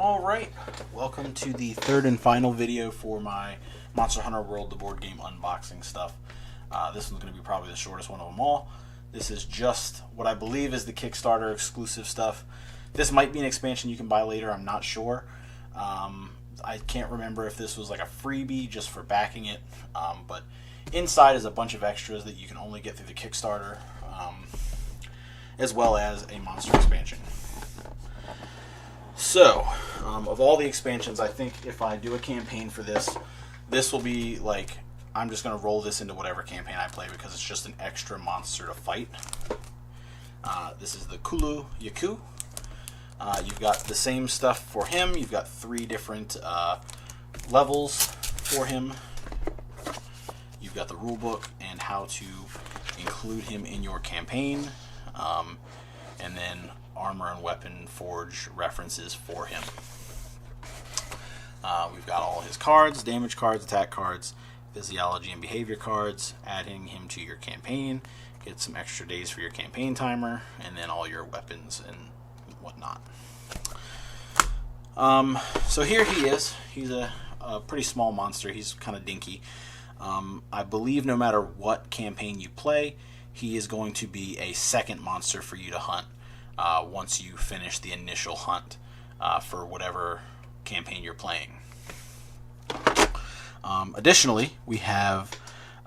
Alright, welcome to the third and final video for my Monster Hunter World, the board game unboxing stuff. This one's going to be probably the shortest one of them all. This is just what I believe is the Kickstarter exclusive stuff. This might be an expansion you can buy later, I'm not sure. I can't remember if this was like a freebie just for backing it, but inside is a bunch of extras that you can only get through the Kickstarter, as well as a monster expansion. So, of all the expansions, I think if I do a campaign for this, this will be like, I'm just going to roll this into whatever campaign I play because it's just an extra monster to fight. This is the Kulu Yaku. You've got the same stuff for him. You've got 3 different levels for him. You've got the rulebook and how to include him in your campaign. And then armor and weapon forge references for him. We've got all his cards, damage cards, attack cards, physiology and behavior cards, adding him to your campaign, get some extra days for your campaign timer, and then all your weapons and whatnot. So here he is. He's a pretty small monster. He's kind of dinky. I believe no matter what campaign you play, he is going to be a second monster for you to hunt once you finish the initial hunt for whatever campaign you're playing. Additionally, we have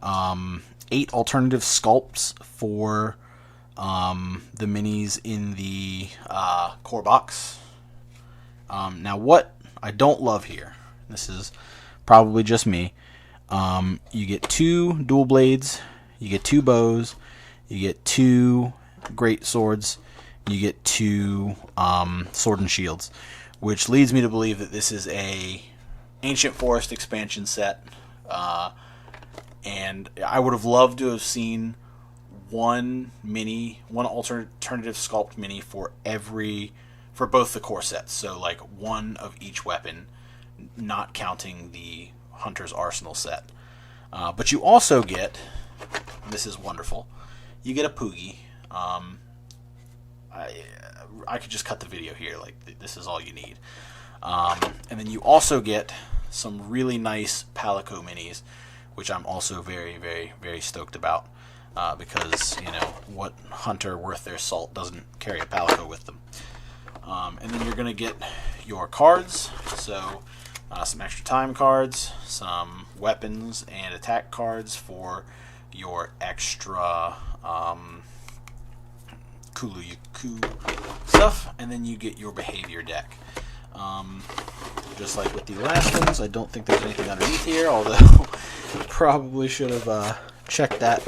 8 alternative sculpts for the minis in the core box. Now, what I don't love here, this is probably just me, you get 2 dual blades, you get 2 bows, you get 2 great swords, you get 2 sword and shields, which leads me to believe that this is a Ancient Forest expansion set, and I would have loved to have seen one alternative sculpt mini for both the core sets, so like one of each weapon, not counting the Hunter's Arsenal set. But you also get, this is wonderful, you get a Poogie. I could just cut the video here, like this is all you need. And then you also get some really nice Palico minis, which I'm also very, very, very stoked about, because, you know, what hunter worth their salt doesn't carry a Palico with them. And then you're going to get your cards, so some extra time cards, some weapons and attack cards for your extra Kulu Yaku stuff, and then you get your behavior deck. Just like with the last ones, I don't think there's anything underneath here, although probably should have checked that,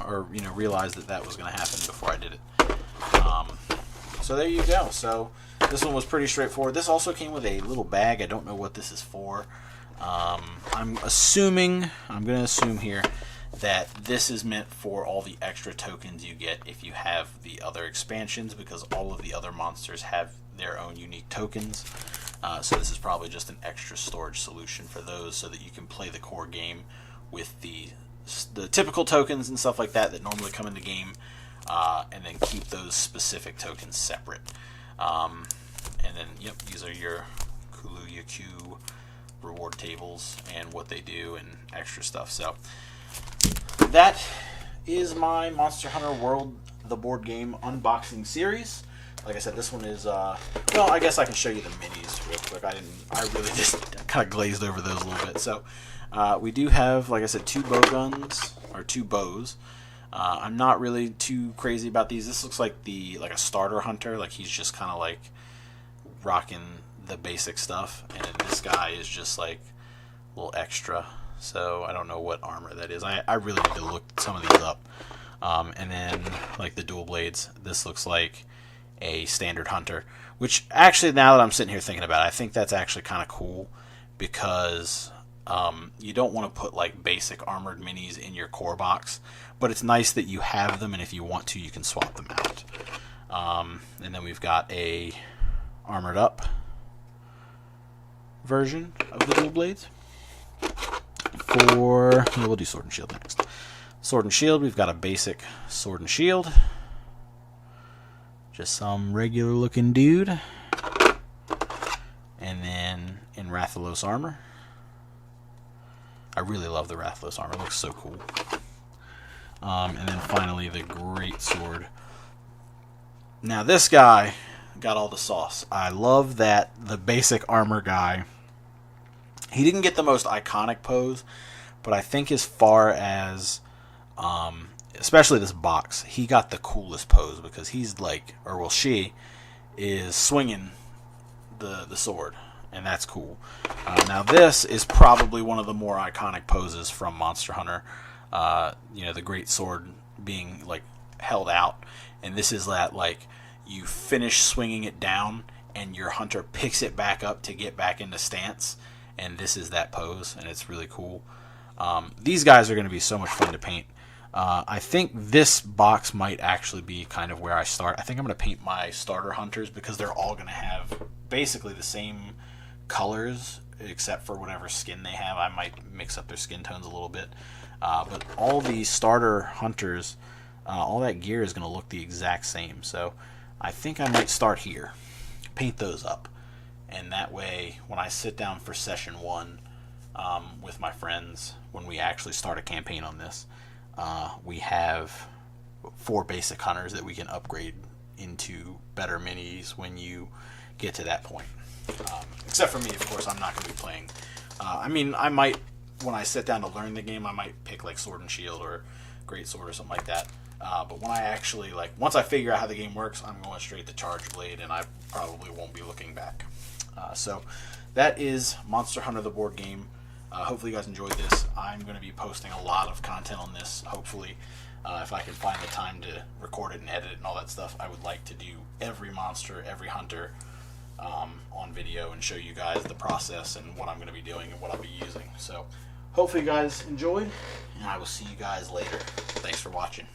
or realized that was going to happen before I did it. So there you go. So this one was pretty straightforward. This also came with a little bag. I don't know what this is for. I'm going to assume here that this is meant for all the extra tokens you get if you have the other expansions, because all of the other monsters have their own unique tokens. So this is probably just an extra storage solution for those, so that you can play the core game with the typical tokens and stuff like that normally come in the game, and then keep those specific tokens separate. And then, yep, these are your Kulu Yaku reward tables and what they do and extra stuff. So that is my Monster Hunter World, the board game unboxing series. Like I said, this one is, well, I guess I can show you the minis real quick. I really just kind of glazed over those a little bit. So, we do have, like I said, 2 bow guns, or 2 bows. I'm not really too crazy about these. This looks like a starter hunter, like he's just kind of like rocking the basic stuff, and this guy is just like a little extra. So I don't know what armor that is. I really need to look some of these up. And then like the dual blades, this looks like a standard hunter, which actually, now that I'm sitting here thinking about it, I think that's actually kind of cool, because you don't want to put like basic armored minis in your core box, but it's nice that you have them, and if you want to, you can swap them out. And then we've got a armored up version of the dual blades. We'll do sword and shield next. Sword and shield, we've got a basic sword and shield. Just some regular looking dude. Rathalos armor. I really love the Rathalos armor. It looks so cool. And then finally the Great Sword. Now this guy got all the sauce. I love that the basic armor guy, he didn't get the most iconic pose, but I think as far as, especially this box, he got the coolest pose because he's like, or well, she is swinging the sword, and that's cool. Now this is probably one of the more iconic poses from Monster Hunter. You know, the Great Sword being like held out, and this is that like you finish swinging it down and your hunter picks it back up to get back into stance, and this is that pose, and it's really cool. These guys are going to be so much fun to paint. I think this box might actually be kind of where I start. I think I'm going to paint my starter hunters because they're all going to have basically the same colors except for whatever skin they have. I might mix up their skin tones a little bit. But all these starter hunters, all that gear is going to look the exact same. So I think I might start here, paint those up. And that way, when I sit down for session 1 with my friends, when we actually start a campaign on this, we have 4 basic hunters that we can upgrade into better minis when you get to that point. Except for me, of course, I'm not going to be playing. I mean, I might, when I sit down to learn the game, I might pick like Sword and Shield or Great Sword or something like that. But when I actually, like, once I figure out how the game works, I'm going straight to Charge Blade, and I probably won't be looking back. So that is Monster Hunter the board game. Hopefully you guys enjoyed this. I'm going to be posting a lot of content on this, hopefully. If I can find the time to record it and edit it and all that stuff, I would like to do every monster, every hunter on video and show you guys the process and what I'm going to be doing and what I'll be using. So hopefully you guys enjoyed, and I will see you guys later. Thanks for watching.